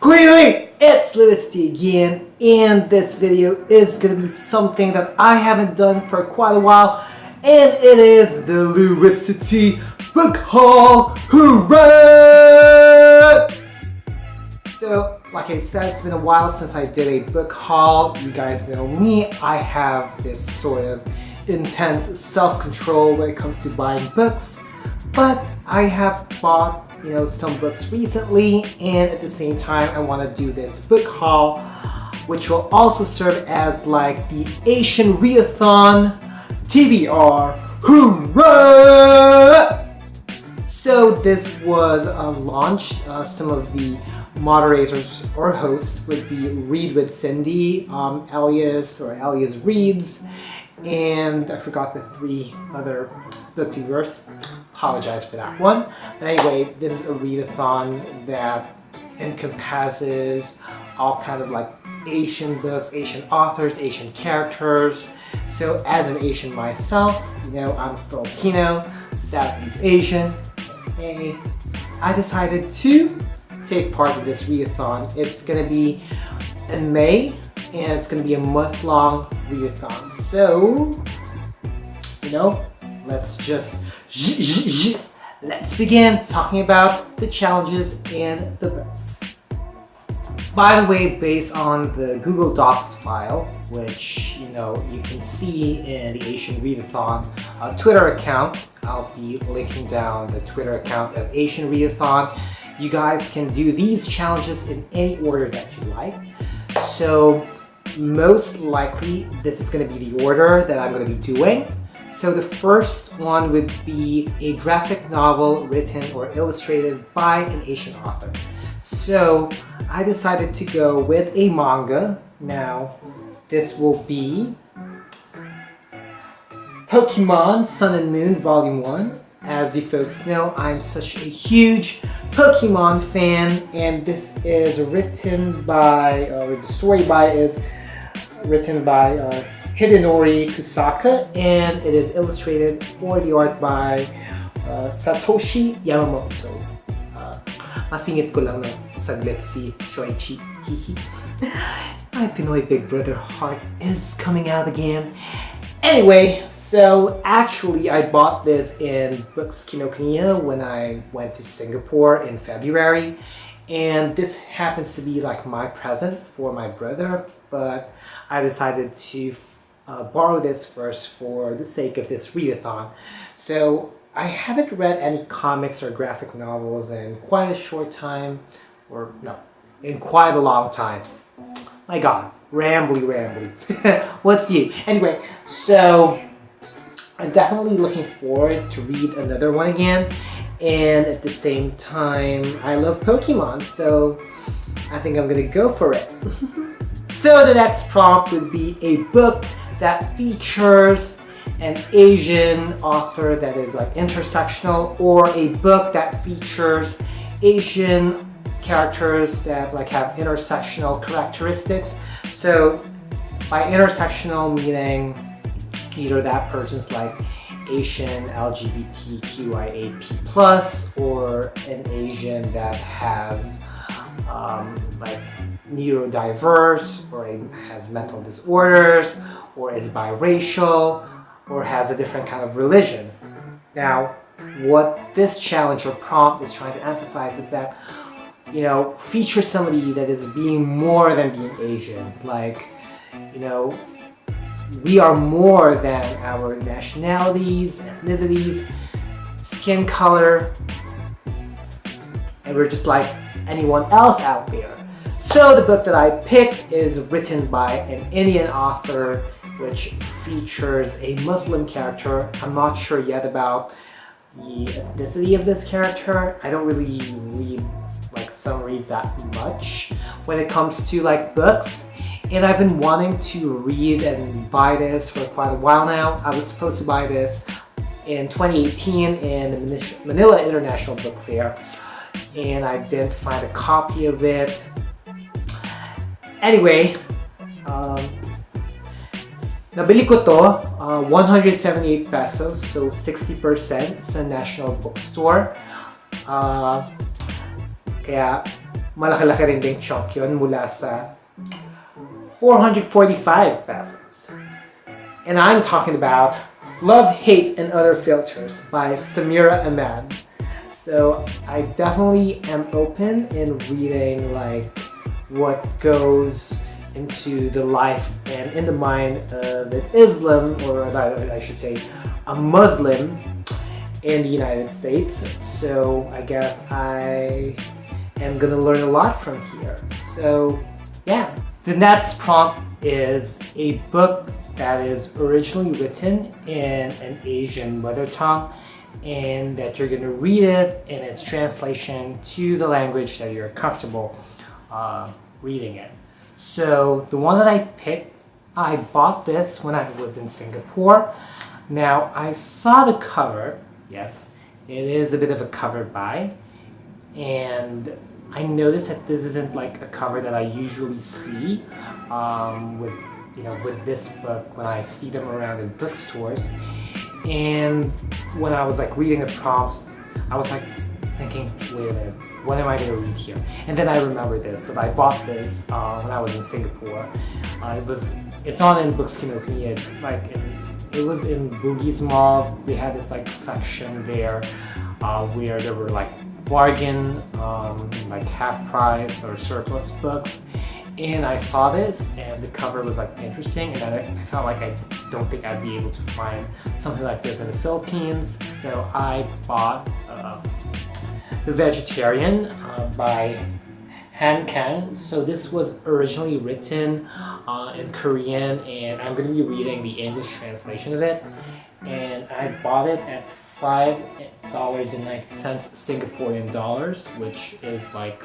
Hui! It's louisity again, and this video is gonna be something that I haven't done for quite a while, and it is the louisity book haul. Hooray! So, like I said, it's been a while since I did a book haul. You guys know me, I have this sort of intense self-control when it comes to buying books, but I have bought some books recently, and at the same time I want to do this book haul, which will also serve as like the Asian Readathon TBR. Hooray! So this was launched. Some of the moderators or hosts would be Read with Cindy, Elias Reads, and I forgot the three other booktubers. Apologize for that one. But anyway, this is a readathon that encompasses all kind of like Asian books, Asian authors, Asian characters. So as an Asian myself, I'm Filipino, Southeast Asian, and I decided to take part in this readathon. It's gonna be in May, and it's gonna be a month-long readathon. So, let's begin talking about the challenges and the books. By the way, based on the Google Docs file, which you can see in the Asian Readathon Twitter account, I'll be linking down the Twitter account of Asian Readathon. You guys can do these challenges in any order that you like. So most likely this is going to be the order that I'm going to be doing. So the first one would be a graphic novel written or illustrated by an Asian author. So I decided to go with a manga. Now this will be Pokemon Sun and Moon Volume 1. As you folks know, I'm such a huge Pokemon fan, and this is written by, the story is written by Hidenori Kusaka, and it is illustrated or the art by Satoshi Yamamoto. Masingit ko lang saglit si Shoichi. My Pinoy Big Brother heart is coming out again. Anyway, so actually I bought this in Books Kinokuniya when I went to Singapore in February, and this happens to be like my present for my brother, but I decided to borrow this first for the sake of this readathon. So I haven't read any comics or graphic novels in quite a short time, or no, in quite a long time. My God, rambly. What's you? Anyway, so I'm definitely looking forward to read another one again, and at the same time, I love Pokemon, so I think I'm gonna go for it. So the next prompt would be a book that features an Asian author that is like intersectional, or a book that features Asian characters that like have intersectional characteristics. So by intersectional meaning either that person's like Asian LGBTQIA+, or an Asian that has like neurodiverse, or has mental disorders, or is biracial, or has a different kind of religion. Now, what this challenge or prompt is trying to emphasize is that, feature somebody that is being more than being Asian. Like, we are more than our nationalities, ethnicities, skin color, and we're just like anyone else out there. So the book that I picked is written by an Indian author, which features a Muslim character. I'm not sure yet about the ethnicity of this character. I don't really read like summaries that much when it comes to like books, and I've been wanting to read and buy this for quite a while now. I was supposed to buy this in 2018 in the Manila International Book Fair, and I didn't find a copy of it. Anyway, nabili ko to, 178 pesos, so 60% sa National Bookstore. Kaya malaki-laki rin ding chunk yun mula sa 445 pesos. And I'm talking about Love, Hate, and Other Filters by Samira Ahmad. So I definitely am open in reading like what goes into the life and in the mind of an Islam, or I should say a Muslim in the United States. So I guess I am gonna learn a lot from here. So yeah, the next prompt is a book that is originally written in an Asian mother tongue, and that you're gonna read it in its translation to the language that you're comfortable reading it. So the one that I picked, I bought this when I was in Singapore. Now I saw the cover, yes, it is a bit of a cover buy, and I noticed that this isn't like a cover that I usually see with this book when I see them around in bookstores. And when I was like reading the prompts, I was like thinking, wait a minute, what am I going to read here? And then I remembered this, and I bought this when I was in Singapore. It's on in Books Kinokuniya. It's like it was in Bugis Mall. They had this like section there where there were like bargain, like half price or surplus books. And I saw this, and the cover was like interesting, and I felt like I don't think I'd be able to find something like this in the Philippines. So I bought The Vegetarian by Han Kang. So this was originally written in Korean, and I'm going to be reading the English translation of it. And I bought it at $5.90 Singaporean dollars, which is like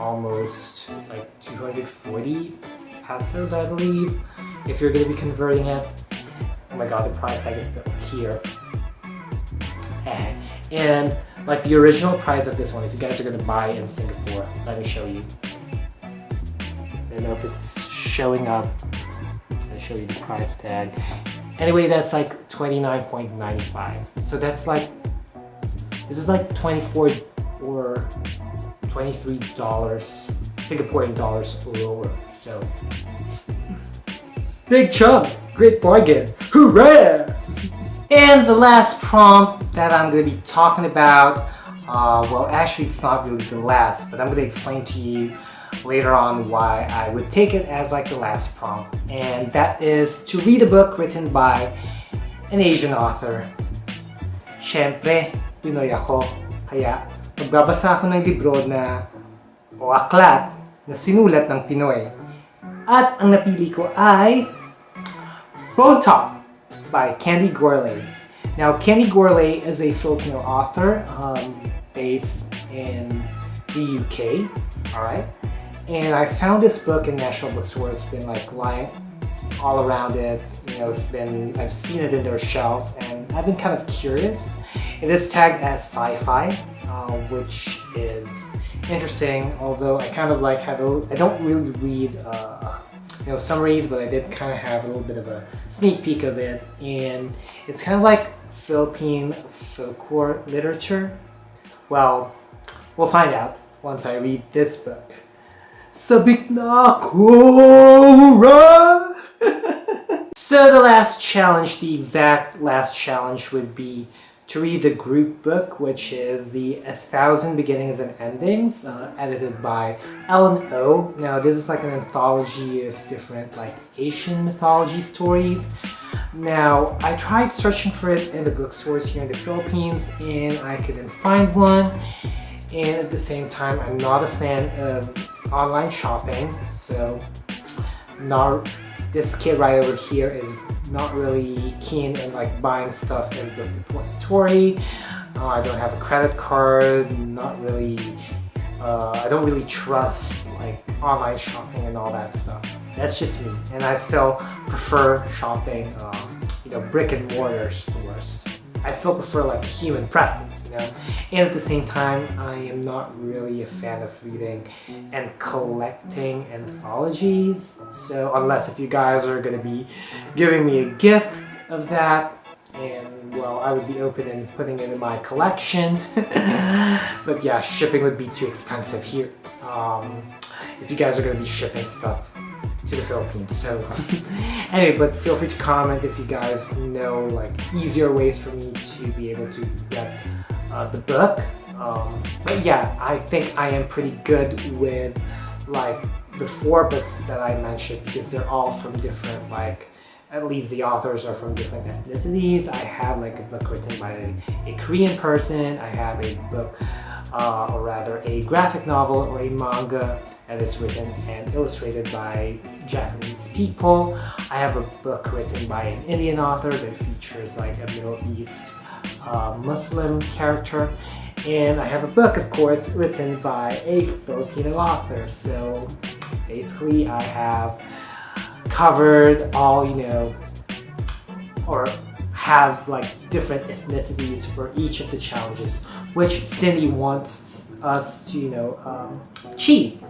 almost like 240 pesos, I believe, if you're going to be converting it. Oh my god, the price tag is still here. And like the original price of this one, if you guys are going to buy in Singapore, let me show you. I don't know if it's showing up. I'll show you the price tag. Anyway, that's like $29.95. So that's like, this is like 24 or $23 Singaporean dollars lower. So big chunk, great bargain, hooray! And the last prompt that I'm going to be talking about, well actually it's not really the last, but I'm going to explain to you later on why I would take it as like the last prompt. And that is to read a book written by an Asian author. Siyempre, Pinoy ako, kaya magbabasa ako ng libro o aklat na sinulat ng Pinoy. At ang napili ko ay Bone Talk by Candy Gourlay. Now, Candy Gourlay is a Filipino author based in the UK, alright? And I found this book in National Bookstore. It's been like lying all around it. You know, I've seen it in their shelves, and I've been kind of curious. It is tagged as sci-fi, which is interesting. Although I kind of like I don't really read summaries, but I did kind of have a little bit of a sneak peek of it, and it's kind of like Philippine folklore literature. Well, we'll find out once I read this book. Sabik na ako, ra! So the last challenge, the exact last challenge would be to read the group book, which is the 1,000 Beginnings and Endings, edited by Ellen O. Now this is like an anthology of different like Asian mythology stories. Now I tried searching for it in the bookstores here in the Philippines, and I couldn't find one. And at the same time, I'm not a fan of online shopping, so this kid right over here is not really keen in like buying stuff in the depository. I don't have a credit card, I don't really trust like online shopping and all that stuff. That's just me, and I still prefer shopping brick and mortar stores. I still prefer like human presence, and at the same time I am not really a fan of reading and collecting anthologies. So unless if you guys are going to be giving me a gift of that, and well, I would be open and putting it in my collection. But yeah, shipping would be too expensive here. If you guys are going to be shipping stuff to the Philippines. So anyway, but feel free to comment if you guys know like easier ways for me to be able to get the book. But yeah, I think I am pretty good with like the 4 books that I mentioned because they're all from different, like at least the authors are from different ethnicities. I have like a book written by a Korean person. I have a book, or rather a graphic novel or a manga that is written and illustrated by Japanese people. I have a book written by an Indian author that features like a Middle East Muslim character. And I have a book, of course, written by a Filipino author. So basically I have covered all, you know, or have like different ethnicities for each of the challenges which Cindy wants us to, you know, achieve.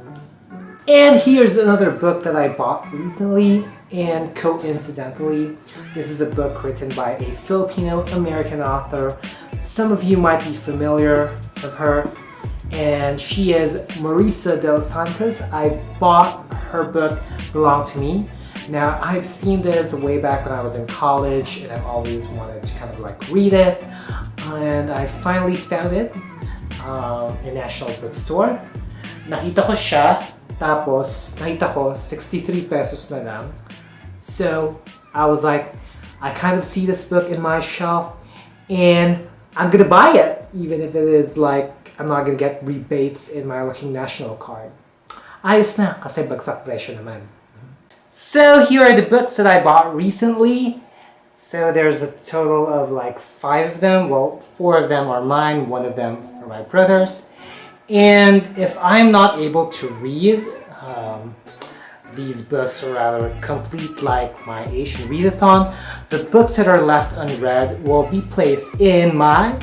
And here's another book that I bought recently, and coincidentally, this is a book written by a Filipino-American author. Some of you might be familiar with her, and she is Marisa Del Santos. I bought her book, Belong to Me. Now, I've seen this way back when I was in college, and I've always wanted to kind of like read it, and I finally found it in National Bookstore. Nakita ko siya, tapos nakita ko 63 pesos na lang. So I was like, I kind of see this book in my shelf and I'm gonna buy it, even if it is like I'm not gonna get rebates in my Working National card. Ayos na, kasi bagsak presyo naman. So here are the books that I bought recently. So there's a total of like 5 of them. Well, 4 of them are mine, 1 of them are my brother's. And if I'm not able to read these books, or rather complete like my Asian Readathon, the books that are left unread will be placed in my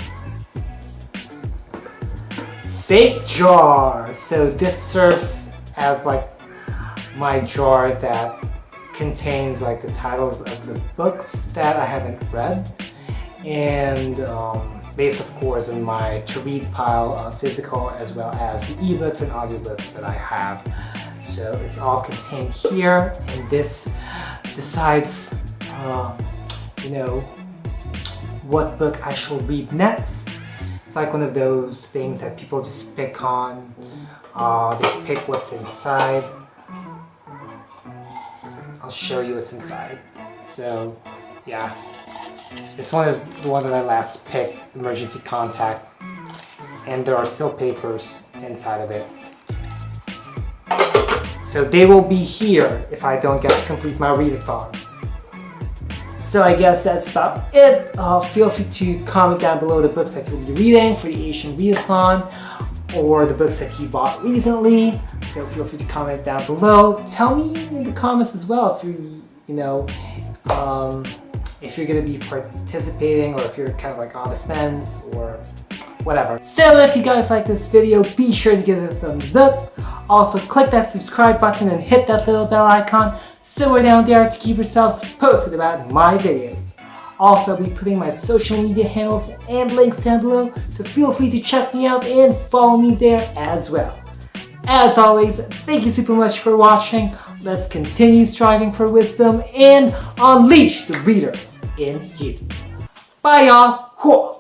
fake jar. So this serves as like my jar that contains like the titles of the books that I haven't read, and based of course on my to read pile, physical as well as the ebooks and audiobooks that I have. So it's all contained here, and this decides you know, what book I shall read next. It's like one of those things that people just pick on. They pick what's inside. I'll show you what's inside. So yeah, this one is the one that I last picked, emergency contact, and there are still papers inside of it. So they will be here if I don't get to complete my readathon. So I guess that's about it. Feel free to comment down below the books that you'll be reading for the Asian Readathon, or the books that you bought recently. So feel free to comment down below. Tell me in the comments as well if you know, if you're going to be participating, or if you're kind of like on the fence or whatever. So if you guys like this video, be sure to give it a thumbs up. Also click that subscribe button and hit that little bell icon somewhere down there to keep yourselves posted about my videos. Also, I'll be putting my social media handles and links down below, so feel free to check me out and follow me there as well. As always, thank you super much for watching. Let's continue striving for wisdom and unleash the reader in you. Bye y'all!